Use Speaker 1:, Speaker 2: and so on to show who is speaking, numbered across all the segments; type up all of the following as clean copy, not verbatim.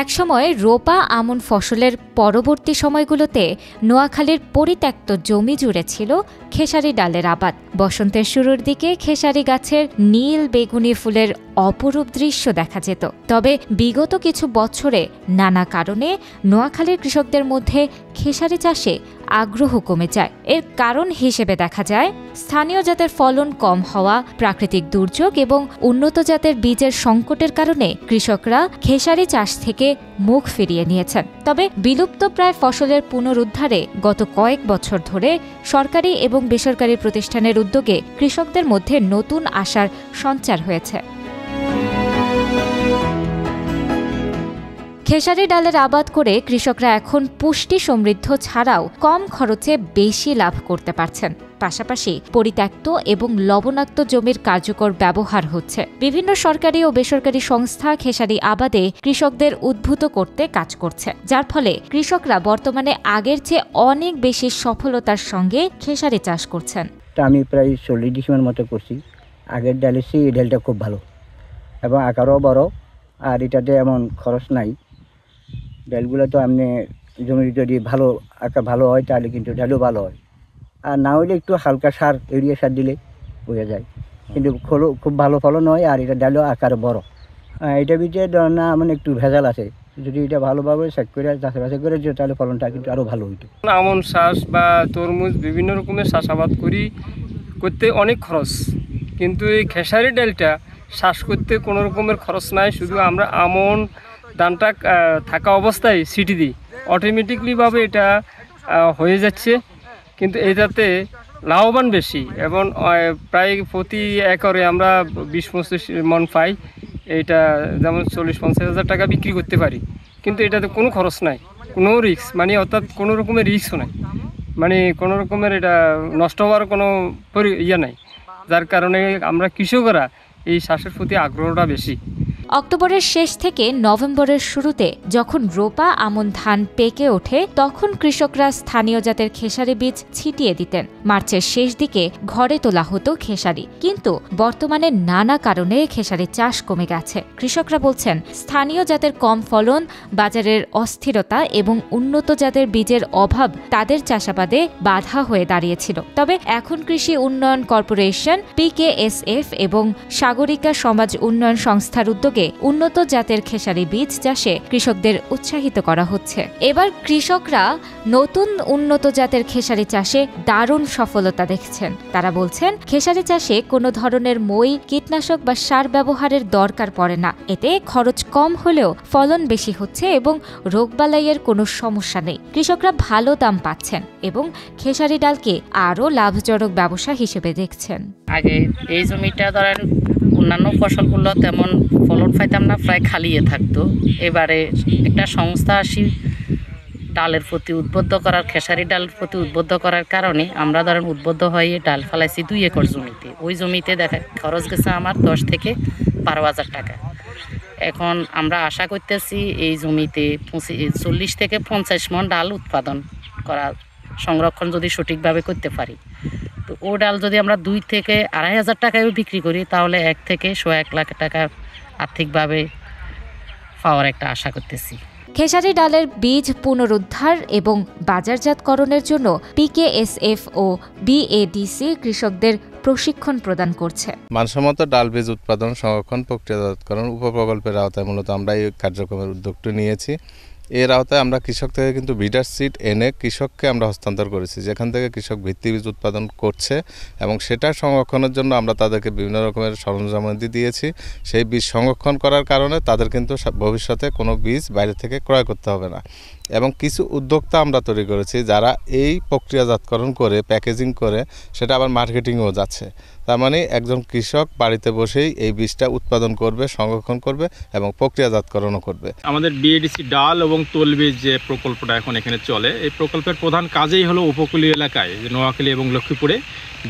Speaker 1: একসময় রোপা আমন ফসলের পরবর্তী সময়গুলোতে নোয়াখালীর পরিত্যক্ত জমি জুড়ে ছিল খেসারি ডালের আবাদ। বসন্তের শুরুর দিকে খেসারি গাছের নীল বেগুনি ফুলের অপরূপ দৃশ্য দেখা যেত। তবে বিগত কিছু বছরে নানা কারণে নোয়াখালীর কৃষকদের মধ্যে খেসারি চাষে আগ্রহ কমে যায়। এর কারণ হিসেবে দেখা যায় স্থানীয় জাতের ফলন কম হওয়া, প্রাকৃতিক দুর্যোগ এবং উন্নত জাতের বীজের সংকটের কারণে কৃষকরা খেসারি চাষ থেকে মুখ ফিরিয়ে নিয়েছেন। তবে বিলুপ্তপ্রায় ফসলের পুনরুদ্ধারে গত কয়েক বছর ধরে সরকারি এবং বেসরকারি প্রতিষ্ঠানের উদ্যোগে কৃষকদের মধ্যে নতুন আশার সঞ্চার হয়েছে। খেসারি ডালের আবাদ করে কৃষকরা এখন পুষ্টি সমৃদ্ধ ছাড়াও কম খরচে বেশি লাভ করতে পারছেন। পাশাপাশি পরিত্যক্ত এবং লবণাক্ত জমির কার্যকর ব্যবহার হচ্ছে। বিভিন্ন সরকারি ও বেসরকারি সংস্থা খেসারি আবাদে কৃষকদের উদ্বুদ্ধ করতে কাজ করছে, যার ফলে কৃষকরা বর্তমানে আগের চেয়ে অনেক বেশি সফলতার সঙ্গে খেসারি চাষ করছেন।
Speaker 2: আমি প্রায় 40 ডিসিমের মতো করছি। আগের ডালের চেয়ে এই ডালটা খুব ভালো এবং আকারও বড়, আর এটাতে এমন খরচ নাই। ডালগুলো তো আপনি জমি যদি ভালো হয় তাহলে কিন্তু ডালও ভালো হয়, আর না হলে একটু হালকা সার, ইউরিয়া সার দিলে বোঝা যায়, কিন্তু খুব ভালো ফলন হয়। আর এটা ডালও আকার বড়। এটার ভিতরে না মানে একটু ভেজাল আছে, যদি এটা ভালোভাবে চেক করে চাষাবাসে করে তাহলে ফলনটা কিন্তু আরও ভালো হইতো।
Speaker 3: আমন চাষ বা তরমুজ বিভিন্ন রকমের চাষাবাদ করতে অনেক খরচ, কিন্তু এই খেসারি ডালটা চাষ করতে কোনো রকমের খরচ নাই। শুধু আমরা আমন ধানটা থাকা অবস্থায় সিটি দিই, অটোমেটিকলিভাবে এটা হয়ে যাচ্ছে। কিন্তু এটাতে লাভবান বেশি এবং প্রায় প্রতি একরে আমরা 20-25 মণ পাই। এটা যেমন 40-50 হাজার টাকা বিক্রি করতে পারি, কিন্তু এটাতে কোনো খরচ নাই, কোনো রিস্ক, মানে অর্থাৎ কোনো রকমের রিস্কও নাই, মানে কোনো রকমের এটা নষ্ট হওয়ার কোনো নাই, যার কারণে আমরা কৃষকরা এই চাষের প্রতি আগ্রহটা বেশি।
Speaker 1: অক্টোবরের শেষ থেকে নভেম্বরের শুরুতে যখন রোপা আমন ধান পেকে ওঠে, তখন কৃষকরা স্থানীয় জাতের খেসারি বীজ ছিটিয়ে দিতেন। মার্চের শেষ দিকে ঘরে তোলা হতো খেসারি, কিন্তু বর্তমানে নানা কারণে খেসারি চাষ কমে গেছে। কৃষকরা বলছেন স্থানীয় জাতের কম ফলন, বাজারের অস্থিরতা এবং উন্নত জাতের বীজের অভাব তাদের চাষাবাদে বাধা হয়ে দাঁড়িয়েছিল। তবে এখন কৃষি উন্নয়ন কর্পোরেশন, PKSF এবং সাগরিকা সমাজ উন্নয়ন সংস্থার উদ্যোগে উন্নত জাতের খেসারি বীজ চাষে কৃষকদের উৎসাহিত করা হচ্ছে। এবার কৃষকরা নতুন উন্নত জাতের খেসারি চাষে দারুণ সফলতা দেখছেন। তারা বলছেন খেসারি চাষে কোনো ধরনের মই, কীটনাশক বা সার ব্যবহারের দরকার পড়ে না। এতে খরচ কম হলেও ফলন বেশি হচ্ছে এবং রোগবালাইয়ের কোনো সমস্যা নেই। কৃষকরা ভালো দাম পাচ্ছেন এবং খেসারি ডালকে আরও লাভজনক ব্যবসা হিসেবে দেখছেন।
Speaker 4: আগে এই জমিটা ধরেন অন্যান্য ফসলগুলো তেমন ফলন পাইতাম না, প্রায় খালিয়ে থাকতো। এবারে একটা সংস্থা আসি ডালের প্রতি উদ্বুদ্ধ করার, খেসারি ডালের প্রতি উদ্বুদ্ধ করার কারণে আমরা ধরেন উদ্বুদ্ধ হয়ে ডাল ফেলাইছি 2 একর জমিতে। ওই জমিতে দেখা খরচ গেছে আমার 10 থেকে 12 হাজার টাকা। এখন আমরা আশা করতেছি এই জমিতে 40 থেকে 50 মণ ডাল উৎপাদন করা, সংরক্ষণ যদি সঠিকভাবে করতে পারি, তো ও ডাল যদি আমরা 2 থেকে 2.5 হাজার টাকায়ও বিক্রি করি, তাহলে 1 থেকে 1.5 লাখ টাকা আর্থিকভাবে পাওয়ার একটা আশা করতেছি।
Speaker 1: খেসারি ডালের বীজ পুনরুদ্ধার এবং বাজারজাতকরণের জন্য PKSF ও BADC কৃষকদের প্রশিক্ষণ প্রদান করছে।
Speaker 5: মানসম্মত ডাল বীজ উৎপাদন, সংরক্ষণ, প্রক্রিয়াজাতকরণ উপপ্রকল্পের আওতায় মূলত আমরা এই কার্যক্রমের উদ্যোগটি নিয়েছি। এর আওতায় আমরা কৃষক থেকে কিন্তু ব্রিডার সিড এনে কৃষককে আমরা হস্তান্তর করেছি, যেখান থেকে কৃষক ভিত্তি বীজ উৎপাদন করছে এবং সেটা সংরক্ষণের জন্য আমরা তাদেরকে বিভিন্ন রকমের সরঞ্জামাদি দিয়েছি। সেই বীজ সংরক্ষণ করার কারণে তাদের কিন্তু ভবিষ্যতে কোনো বীজ বাইরে থেকে ক্রয় করতে হবে না। এবং কিছু উদ্যোক্তা আমরা তৈরি করেছি যারা এই প্রক্রিয়াজাতকরণ করে, প্যাকেজিং করে সেটা আবার মার্কেটিংও যাচ্ছে। তার মানে একজন কৃষক বাড়িতে বসেই এই বীজটা উৎপাদন করবে, সংরক্ষণ করবে এবং প্রক্রিয়াজাতকরণও করবে।
Speaker 6: আমাদের BADC ডাল এবং তৈলবীজ যে প্রকল্পটা এখন এখানে চলে, এই প্রকল্পের প্রধান কাজেই হলো উপকূলীয় এলাকায় যে নোয়াখালী এবং লক্ষ্মীপুরে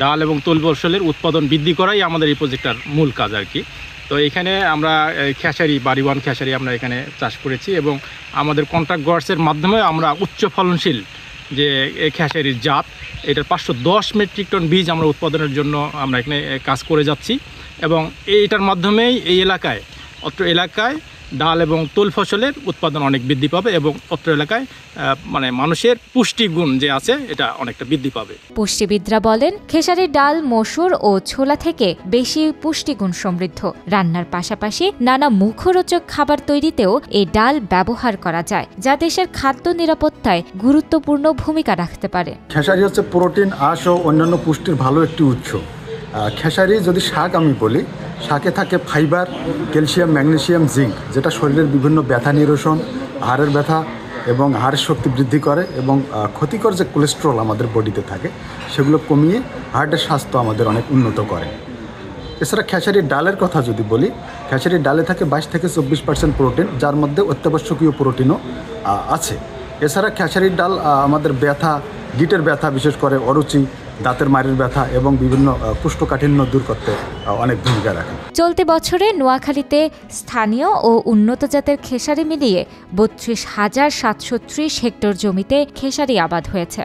Speaker 6: ডাল এবং তৈল ফসলের উৎপাদন বৃদ্ধি করাই আমাদের এই প্রজেক্টটার মূল কাজ আর কি। তো এখানে আমরা খেসারি, বাড়িওয়ান খেসারি আমরা এখানে চাষ করেছি এবং আমাদের কন্ট্রাক্ট গ্রোয়ার্সের মাধ্যমে আমরা উচ্চ ফলনশীল যে খেসারির জাত, এটার 510 মেট্রিক টন বীজ আমরা উৎপাদনের জন্য আমরা এখানে কাজ করে যাচ্ছি। এবং এইটার মাধ্যমেই এই এলাকায়, অত্র এলাকায় ডাল এবং তৈল ফসলের উৎপাদন অনেক বৃদ্ধি পাবে এবং অত্র এলাকায় মানে মানুষের পুষ্টিগুণ যে আছে এটা অনেকটা বৃদ্ধি পাবে।
Speaker 1: পুষ্টিবিদরা বলেন, খেসারির ডাল মসুর ও ছোলা থেকে বেশি পুষ্টিগুণ সমৃদ্ধ। রান্নার পাশাপাশি নানা মুখরোচক খাবার তৈরিতেও এই ডাল ব্যবহার করা যায়, যা দেশের খাদ্য নিরাপত্তায় গুরুত্বপূর্ণ ভূমিকা রাখতে পারে।
Speaker 7: খেসারি হচ্ছে প্রোটিন, আঁশ ও অন্যান্য পুষ্টির ভালো একটি উৎস। খেসারি যদি শাক আমি বলি, শাকে থাকে ফাইবার, ক্যালসিয়াম, ম্যাগনেসিয়াম, জিঙ্ক, যেটা শরীরের বিভিন্ন ব্যথা নিরসন, হাড়ের ব্যথা এবং হাড়ের শক্তি বৃদ্ধি করে এবং ক্ষতিকর যে কোলেস্ট্রল আমাদের বডিতে থাকে সেগুলো কমিয়ে হার্টের স্বাস্থ্য আমাদের অনেক উন্নত করে। এছাড়া খেসারির ডালের কথা যদি বলি, খেসারির ডালে থাকে 22 থেকে 24% প্রোটিন, যার মধ্যে অত্যাবশ্যকীয় প্রোটিনও আছে। এছাড়া খেসারির ডাল আমাদের ব্যথা, গিটের ব্যথা, বিশেষ করে অরুচি, দাঁতের মাড়ির ব্যথা এবং বিভিন্ন কোষ্ঠকাঠিন্য দূর করতে অনেক ভূমিকা রাখে।
Speaker 1: চলতি বছরে নোয়াখালীতে স্থানীয় ও উন্নত জাতের খেসারি মিলিয়ে 32,730 হেক্টর জমিতে খেসারি আবাদ হয়েছে।